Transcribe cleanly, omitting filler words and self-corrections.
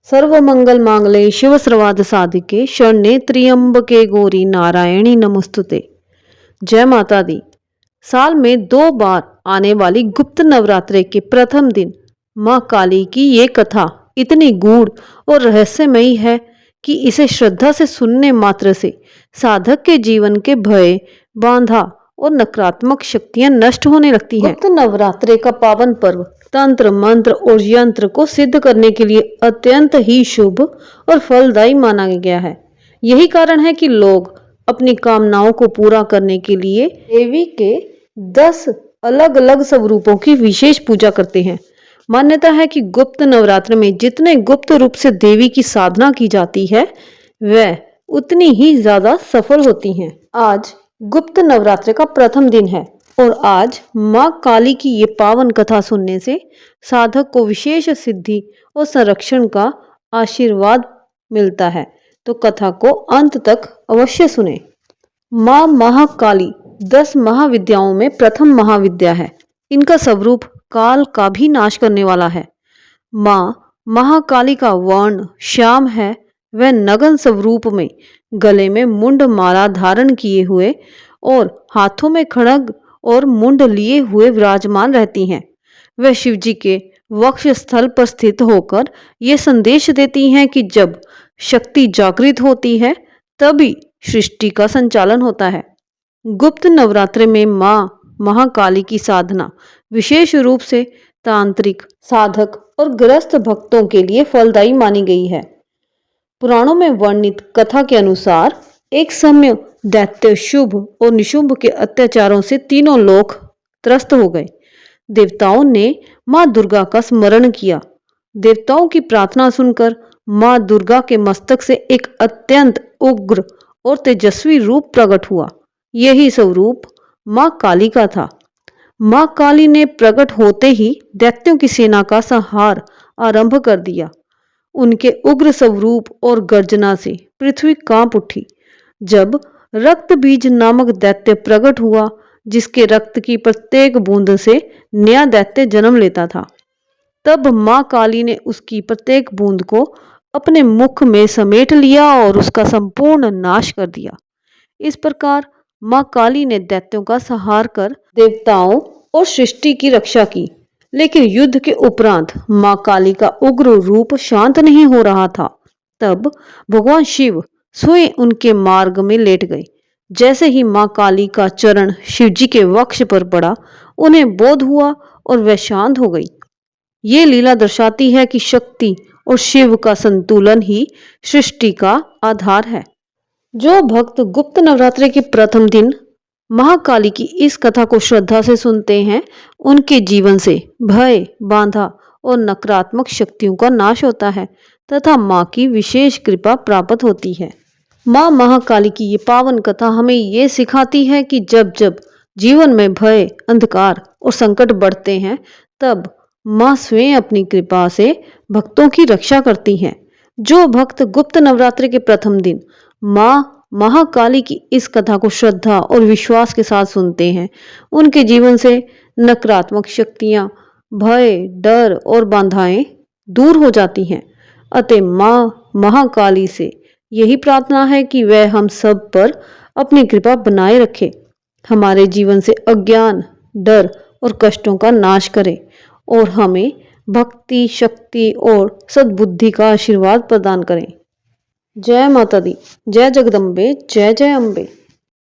सर्वमंगल मांगल्ये शिव सर्वार्थ साधिके शरण्ये त्र्यंबके गौरी नारायणी नमस्तुते। जय माता दी। साल में 2 बार आने वाली गुप्त नवरात्रे के प्रथम दिन माँ काली की ये कथा इतनी गूढ़ और रहस्यमयी है कि इसे श्रद्धा से सुनने मात्र से साधक के जीवन के भय, बांधा और नकारात्मक शक्तियां नष्ट होने लगती हैं। गुप्त नवरात्रे का पावन पर्व तंत्र, मंत्र और यंत्र को सिद्ध करने के लिए अत्यंत ही शुभ और फलदायी माना गया है। यही कारण है कि लोग अपनी कामनाओं को पूरा करने के लिए देवी के 10 अलग अलग स्वरूपों की विशेष पूजा करते हैं। मान्यता है कि गुप्त नवरात्र में जितने गुप्त रूप से देवी की साधना की जाती है वह उतनी ही ज्यादा सफल होती हैं। आज गुप्त नवरात्र का प्रथम दिन है और आज माँ काली की ये पावन कथा सुनने से साधक को विशेष सिद्धि और संरक्षण का आशीर्वाद मिलता है। तो कथा को अंत तक अवश्य सुने। माँ महाकाली 10 महाविद्याओं में प्रथम महाविद्या है। इनका स्वरूप काल का भी नाश करने वाला है। माँ महाकाली का वर्ण श्याम है। वह नगन स्वरूप में गले में मुंड माला धारण किए हुए और हाथों में खड्ग और मुंड लिए हुए विराजमान रहती हैं। वह शिवजी के वक्ष स्थल पर स्थित होकर ये संदेश देती हैं कि जब शक्ति जागृत होती है तभी सृष्टि का संचालन होता है। गुप्त नवरात्रि में माँ महाकाली की साधना विशेष रूप से तांत्रिक, साधक और गृहस्थ भक्तों के लिए फलदायी मानी गई है। पुराणों में वर्णित कथा के अनुसार एक समय दैत्य शुभ और निशुंभ के अत्याचारों से तीनों लोक त्रस्त हो गए। देवताओं ने माँ दुर्गा का स्मरण किया। देवताओं की प्रार्थना सुनकर माँ दुर्गा के मस्तक से एक अत्यंत उग्र और तेजस्वी रूप प्रकट हुआ। यही स्वरूप माँ काली का था। माँ काली ने प्रकट होते ही दैत्यों की सेना का संहार आरंभ कर दिया। उनके उग्र स्वरूप और गर्जना से पृथ्वी कांप उठी। जब रक्त बीज नामक दैत्य प्रकट हुआ, जिसके रक्त की प्रत्येक बूंद से नया दैत्य जन्म लेता था, तब माँ काली ने उसकी प्रत्येक बूंद को अपने मुख में समेट लिया और उसका संपूर्ण नाश कर दिया। इस प्रकार माँ काली ने दैत्यों का संहार कर देवताओं और सृष्टि की रक्षा की। लेकिन युद्ध के उपरांत माँ काली का उग्र रूप शांत नहीं हो रहा था। तब भगवान शिव स्वयं उनके मार्ग में लेट गए। जैसे ही माँ काली का चरण शिवजी के वक्ष पर पड़ा, उन्हें बोध हुआ और वह शांत हो गई। ये लीला दर्शाती है कि शक्ति और शिव का संतुलन ही सृष्टि का आधार है। जो भक्त गुप्त नवरात्रि के प्रथम दिन महाकाली की इस कथा को श्रद्धा से सुनते हैं, उनके जीवन से भय, बांधा और नकारात्मक शक्तियों का नाश होता है तथा माँ की विशेष कृपा प्राप्त होती है। माँ महाकाली की ये पावन कथा हमें ये सिखाती है कि जब जब जीवन में भय, अंधकार और संकट बढ़ते हैं, तब माँ स्वयं अपनी कृपा से भक्तों की रक्षा करती हैं। जो भक्त गुप्त नवरात्रि के प्रथम दिन माँ महाकाली की इस कथा को श्रद्धा और विश्वास के साथ सुनते हैं, उनके जीवन से नकारात्मक शक्तियाँ, भय, डर और बाधाएं दूर हो जाती हैं। अतः माँ महाकाली से यही प्रार्थना है कि वह हम सब पर अपनी कृपा बनाए रखे, हमारे जीवन से अज्ञान, डर और कष्टों का नाश करे और हमें भक्ति, शक्ति और सद्बुद्धि का आशीर्वाद प्रदान करें। जय माता दी। जय जगदम्बे। जय जय अम्बे।